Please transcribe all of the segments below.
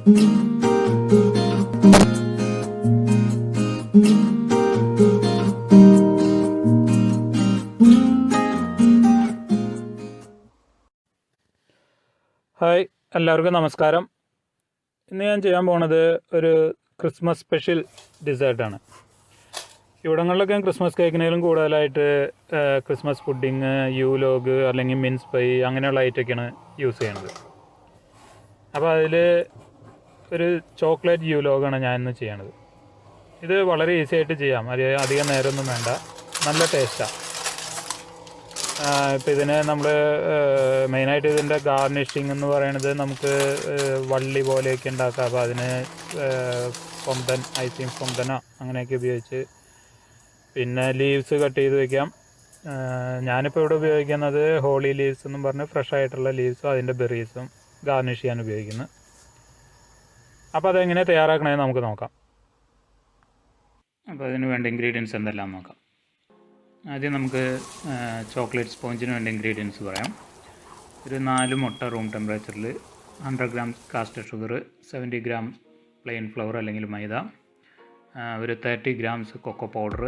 Hi, എല്ലാവർക്കും നമസ്കാരം. ഇന്ന് ഞാൻ ചെയ്യാൻ പോണത് ഒരു ക്രിസ്മസ് സ്പെഷ്യൽ ഡിസേർട്ടാണ്. ഇവിടങ്ങളിലൊക്കെ ക്രിസ്മസ് കേക്കിനേലും കൂടുതലായിട്ട് ക്രിസ്മസ് പുഡിങ്, യൂലോഗ് അല്ലെങ്കിൽ മിൻസ് പൈ അങ്ങനെയുള്ള ഐറ്റമൊക്കെയാണ് യൂസ് ചെയ്യണത്. അപ്പോൾ അതിൽ ഒരു ചോക്ലേറ്റ് യൂലോഗാണ് ഞാൻ ഇന്ന് ചെയ്യണത്. ഇത് വളരെ ഈസി ആയിട്ട് ചെയ്യാം, അധികം നേരമൊന്നും വേണ്ട, നല്ല ടേസ്റ്റാണ്. ഇപ്പോൾ ഇതിന് നമ്മൾ മെയിനായിട്ട് ഇതിൻ്റെ ഗാർണിഷിങ് എന്ന് പറയുന്നത് നമുക്ക് വള്ളി പോലെയൊക്കെ ഉണ്ടാക്കാം. അപ്പോൾ അതിന് ഫൊന്തൻ, ഐസിങ് ഫൊന്തനോ അങ്ങനെയൊക്കെ ഉപയോഗിച്ച്, പിന്നെ ലീവ്സ് കട്ട് ചെയ്ത് വയ്ക്കാം. ഞാനിപ്പോൾ ഇവിടെ ഉപയോഗിക്കുന്നത് ഹോളി ലീവ്സ് എന്നും പറഞ്ഞ് ഫ്രഷ് ആയിട്ടുള്ള ലീവ്സും അതിൻ്റെ ബെറീസും ഗാർണിഷ് ചെയ്യാൻ ഉപയോഗിക്കുന്നു. അപ്പോൾ അതെങ്ങനെ തയ്യാറാക്കണമെന്ന് നമുക്ക് നോക്കാം. അപ്പോൾ അതിന് വേണ്ട ഇൻഗ്രീഡിയൻസ് എന്തെല്ലാം നോക്കാം. ആദ്യം നമുക്ക് ചോക്ലേറ്റ് സ്പോഞ്ചിന് വേണ്ട ഇൻഗ്രീഡിയൻസ് പറയാം. ഒരു 4 മുട്ട റൂം ടെമ്പറേച്ചറിൽ, 100 gram caster sugar, 70 gram plain flour അല്ലെങ്കിൽ മൈദ, ഒരു 30 ഗ്രാംസ് കൊക്കോ പൗഡർ,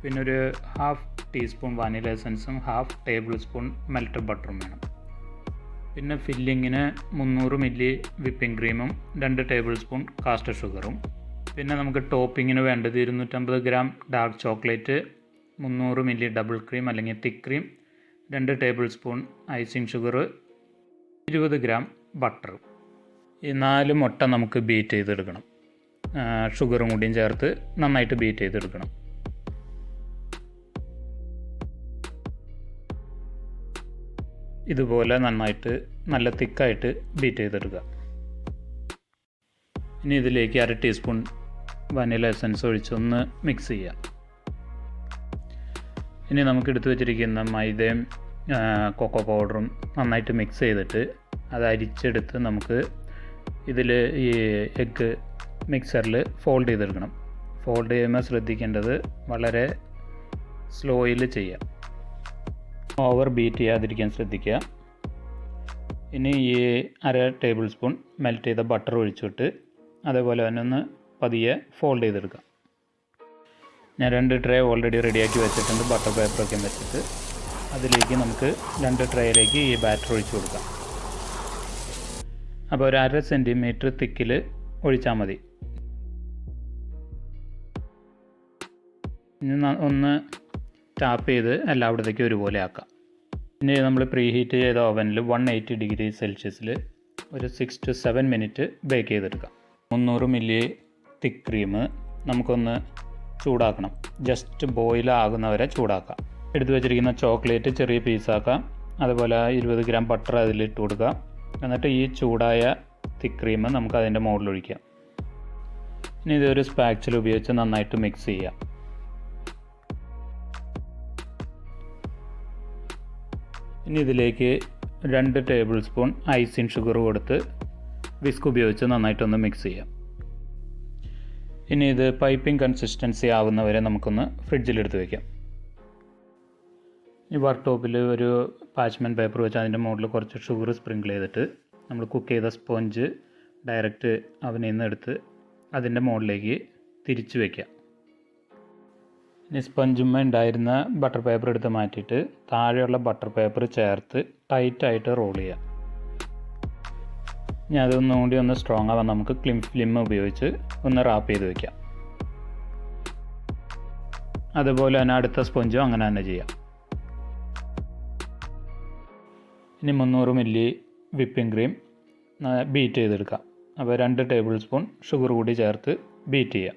പിന്നെ ഒരു 1/2 ടീസ്പൂൺ വാനില എസൻസും 1/2 ടേബിൾ സ്പൂൺ മെൽറ്റഡ് ബട്ടറും വേണം. പിന്നെ ഫില്ലിങ്ങിന് 300 മില്ലി വിപ്പിംഗ് ക്രീമും 2 ടേബിൾ സ്പൂൺ കാസ്റ്റർ ഷുഗറും. പിന്നെ നമുക്ക് ടോപ്പിങ്ങിന് വേണ്ടത് 250 gram dark chocolate, 300 milli double cream അല്ലെങ്കിൽ thick cream, 2 table spoon icing sugar, 20 gram butter. ഈ 4 മുട്ട നമുക്ക് ബീറ്റ് ചെയ്തെടുക്കണം. ഷുഗറും കൂടിയും ചേർത്ത് നന്നായിട്ട് ബീറ്റ് ചെയ്തെടുക്കണം. ഇതുപോലെ നന്നായിട്ട് നല്ല തിക്കായിട്ട് ബീറ്റ് ചെയ്തെടുക്കുക. ഇനി ഇതിലേക്ക് 1/2 ടീസ്പൂൺ വനില എസൻസ് ഒഴിച്ചൊന്ന് മിക്സ് ചെയ്യാം. ഇനി നമുക്ക് എടുത്തു വച്ചിരിക്കുന്ന മൈദയും കൊക്കോ പൗഡറും നന്നായിട്ട് മിക്സ് ചെയ്തിട്ട് അത് അരിച്ചെടുത്ത് നമുക്ക് ഇതിൽ ഈ എഗ്ഗ് മിക്സറിൽ ഫോൾഡ് ചെയ്തെടുക്കണം. ഫോൾഡ് ചെയ്യുമ്പോൾ ശ്രദ്ധിക്കേണ്ടത് വളരെ സ്ലോയിൽ ചെയ്യാം, ഓവർ ബീറ്റ് ചെയ്യാതിരിക്കാൻ ശ്രദ്ധിക്കുക. ഇനി ഈ 1/2 ടേബിൾ സ്പൂൺ മെൽറ്റ് ചെയ്ത ബട്ടർ ഒഴിച്ചിട്ട് അതേപോലെ തന്നെ ഒന്ന് പതിയെ ഫോൾഡ് ചെയ്തെടുക്കാം. ഞാൻ 2 ട്രേ ഓൾറെഡി റെഡിയാക്കി വെച്ചിട്ടുണ്ട്. ബട്ടർ പേപ്പറൊക്കെ വെച്ചിട്ട് അതിലേക്ക് നമുക്ക് 2 ട്രേയിലേക്ക് ഈ ബാറ്റർ ഒഴിച്ചു കൊടുക്കാം. അപ്പോൾ ഒരു 1/2 സെൻറ്റിമീറ്റർ തിക്കിൽ ഒഴിച്ചാൽ മതി. ഇനി ഒന്ന് ടാപ്പ് ചെയ്ത് എല്ലായിടത്തേക്കും ഒരുപോലെ ആക്കാം. ഇനി നമ്മൾ പ്രീ ഹീറ്റ് ചെയ്ത ഓവനിൽ 180 ഡിഗ്രി സെൽഷ്യസിൽ ഒരു 6 to 7 മിനിറ്റ് ബേക്ക് ചെയ്തെടുക്കാം. 300 മില്ലി തിക്ക് ക്രീം നമുക്കൊന്ന് ചൂടാക്കണം. ജസ്റ്റ് ബോയിലാകുന്നവരെ ചൂടാക്കാം. എടുത്തു വെച്ചിരിക്കുന്ന ചോക്ലേറ്റ് ചെറിയ പീസാക്കാം. അതുപോലെ 20 ഗ്രാം ബട്ടർ അതിലിട്ട് കൊടുക്കാം. എന്നിട്ട് ഈ ചൂടായ തിക്ക് ക്രീം നമുക്ക് അതിൻ്റെ മുകളിൽ ഒഴിക്കാം. ഇനി ഇതൊരു സ്പാച്ചിൽ ഉപയോഗിച്ച് നന്നായിട്ട് മിക്സ് ചെയ്യാം. ഇനി ഇതിലേക്ക് 2 ടേബിൾ സ്പൂൺ ഐസിങ് ഷുഗർ കൊടുത്ത് വിസ്ക് ഉപയോഗിച്ച് നന്നായിട്ടൊന്ന് മിക്സ് ചെയ്യാം. ഇനി ഇത് പൈപ്പിംഗ് കൺസിസ്റ്റൻസി ആവുന്നവരെ നമുക്കൊന്ന് ഫ്രിഡ്ജിലെടുത്ത് വയ്ക്കാം. ഈ വർക്ക് ടോപ്പിൽ ഒരു പാച്ച്മെൻറ്റ് പേപ്പർ വെച്ച് അതിൻ്റെ മുകളിൽ കുറച്ച് ഷുഗർ സ്പ്രിങ്കിൾ ചെയ്തിട്ട് നമ്മൾ കുക്ക് ചെയ്ത സ്പോഞ്ച് ഡയറക്റ്റ് അവനിൽ നിന്ന് എടുത്ത് അതിൻ്റെ മുകളിലേക്ക് തിരിച്ച് വയ്ക്കാം. ഇനി സ്പഞ്ചുമ്മ ഉണ്ടായിരുന്ന ബട്ടർ പേപ്പർ എടുത്ത് മാറ്റിയിട്ട് താഴെയുള്ള ബട്ടർ പേപ്പർ ചേർത്ത് ടൈറ്റായിട്ട് റോൾ ചെയ്യാം. ഇനി അതൊന്നും കൂടി ഒന്ന് സ്ട്രോങ് ആവാൻ നമുക്ക് ഫിലിം ഉപയോഗിച്ച് ഒന്ന് റാപ്പ് ചെയ്ത് വയ്ക്കാം. അതുപോലെ തന്നെ അടുത്ത സ്പോഞ്ചും അങ്ങനെ തന്നെ ചെയ്യാം. ഇനി 300 മില്ലി വിപ്പിംഗ് ക്രീം ബീറ്റ് ചെയ്തെടുക്കാം. അപ്പോൾ 2 ടേബിൾ സ്പൂൺ ഷുഗർ കൂടി ചേർത്ത് ബീറ്റ് ചെയ്യാം.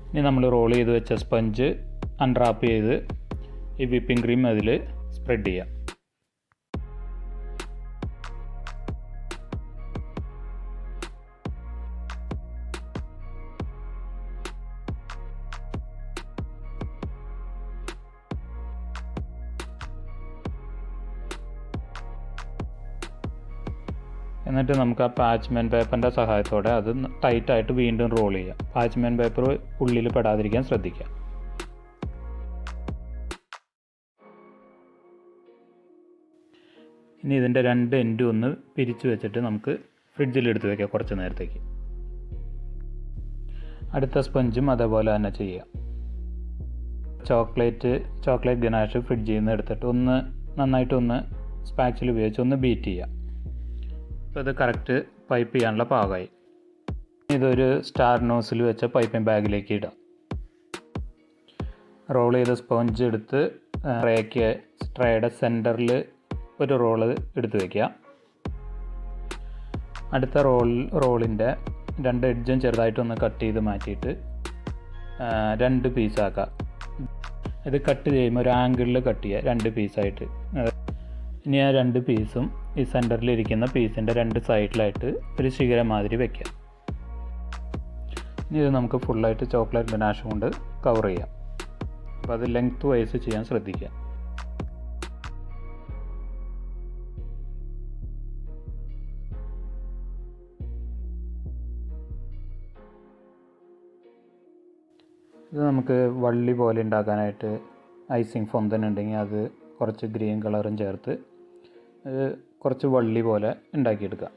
ഇനി നമ്മൾ റോൾ ചെയ്ത് വെച്ച സ്പഞ്ച് അൺറാപ്പ് ചെയ്ത് ഈ വിപ്പിംഗ് ക്രീം അതിൽ സ്പ്രെഡ് ചെയ്യാം. എന്നിട്ട് നമുക്ക് ആ പാച്ച്മെൻറ്റ് പേപ്പറിൻ്റെ സഹായത്തോടെ അത് ടൈറ്റായിട്ട് വീണ്ടും റോൾ ചെയ്യാം. പാച്ച്മെൻറ്റ് പേപ്പർ ഉള്ളിൽ പെടാതിരിക്കാൻ ശ്രദ്ധിക്കുക. ഇനി ഇതിൻ്റെ 2 എൻഡും ഒന്ന് പിരിച്ചു വെച്ചിട്ട് നമുക്ക് ഫ്രിഡ്ജിലെടുത്ത് വയ്ക്കാം കുറച്ച് നേരത്തേക്ക്. അടുത്ത സ്പഞ്ചും അതേപോലെ തന്നെ ചെയ്യാം. ചോക്ലേറ്റ് ഗനാഷ് ഫ്രിഡ്ജിൽ നിന്ന് എടുത്തിട്ട് നന്നായിട്ടൊന്ന് സ്പാച്ചിൽ ഉപയോഗിച്ച് ഒന്ന് ബീറ്റ് ചെയ്യാം. അപ്പോൾ ഇത് കറക്റ്റ് പൈപ്പ് ചെയ്യാനുള്ള പാകമായി. ഇതൊരു സ്റ്റാർ നോസിൽ വെച്ച പൈപ്പിംഗ് ബാഗിലേക്ക് ഇടാം. റോൾ ചെയ്ത സ്പോഞ്ച് എടുത്ത് ട്രേയുടെ സെൻറ്ററിൽ ഒരു റോള് എടുത്ത് വയ്ക്കുക. അടുത്ത റോളിൻ്റെ 2 എഡ്ജും ചെറുതായിട്ടൊന്ന് കട്ട് ചെയ്ത് മാറ്റിയിട്ട് 2 പീസാക്കാം. ഇത് കട്ട് ചെയ്യുമ്പോൾ ഒരു ആംഗിളിൽ കട്ട് ചെയ്യുക, 2 പീസായിട്ട്. ഇനി ആ 2 പീസും ഈ സെൻറ്ററിലിരിക്കുന്ന പീസിൻ്റെ 2 സൈഡിലായിട്ട് ഒരു ശിഖരം മാതിരി വയ്ക്കുക. ഇനി ഇത് നമുക്ക് ഫുള്ളായിട്ട് ചോക്ലേറ്റ് ഗനാഷ് കൊണ്ട് കവർ ചെയ്യാം. അപ്പോൾ അത് ലെങ്ത് വൈസ് ചെയ്യാൻ ശ്രദ്ധിക്കുക. ഇത് നമുക്ക് വള്ളി പോലെ ഉണ്ടാക്കാനായിട്ട് ഐസിങ് ഫൊന്തൻ ഉണ്ടെങ്കിൽ അത് കുറച്ച് ഗ്രീൻ കളറും ചേർത്ത് കുറച്ച് വള്ളി പോലെ ഉണ്ടാക്കിയെടുക്കാം.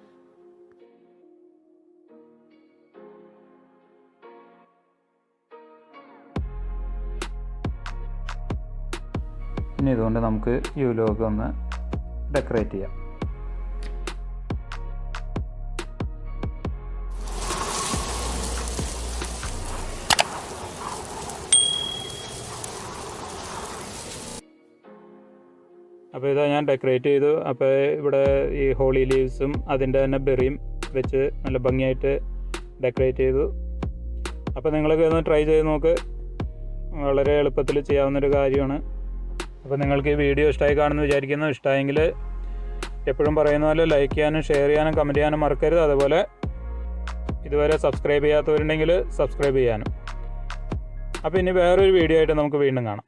ഇനി ഇതുകൊണ്ട് നമുക്ക് യൂലൊക്കെ ഒന്ന് ഡെക്കറേറ്റ് ചെയ്യാം. അപ്പോൾ ഇതാ ഞാൻ ഡെക്കറേറ്റ് ചെയ്തു. അപ്പോൾ ഇവിടെ ഈ ഹോളി ലീവ്സും അതിൻ്റെ തന്നെ ബെറിയും വെച്ച് നല്ല ഭംഗിയായിട്ട് ഡെക്കറേറ്റ് ചെയ്തു. അപ്പോൾ നിങ്ങളൊക്കെ ഒന്ന് ട്രൈ ചെയ്ത് നോക്ക്. വളരെ എളുപ്പത്തിൽ ചെയ്യാവുന്നൊരു കാര്യമാണ്. അപ്പോൾ നിങ്ങൾക്ക് ഈ വീഡിയോ ഇഷ്ടമായി കാണുമെന്ന് വിചാരിക്കുന്നു. ഇഷ്ടമായെങ്കിൽ എപ്പോഴും പറയുന്ന പോലെ ലൈക്ക് ചെയ്യാനും ഷെയർ ചെയ്യാനും കമൻറ്റ് ചെയ്യാനും മറക്കരുത്. അതുപോലെ ഇതുവരെ സബ്സ്ക്രൈബ് ചെയ്യാത്തവരുണ്ടെങ്കിൽ സബ്സ്ക്രൈബ് ചെയ്യാനും. അപ്പോൾ ഇനി വേറൊരു വീഡിയോ ആയിട്ട് നമുക്ക് വീണ്ടും കാണാം.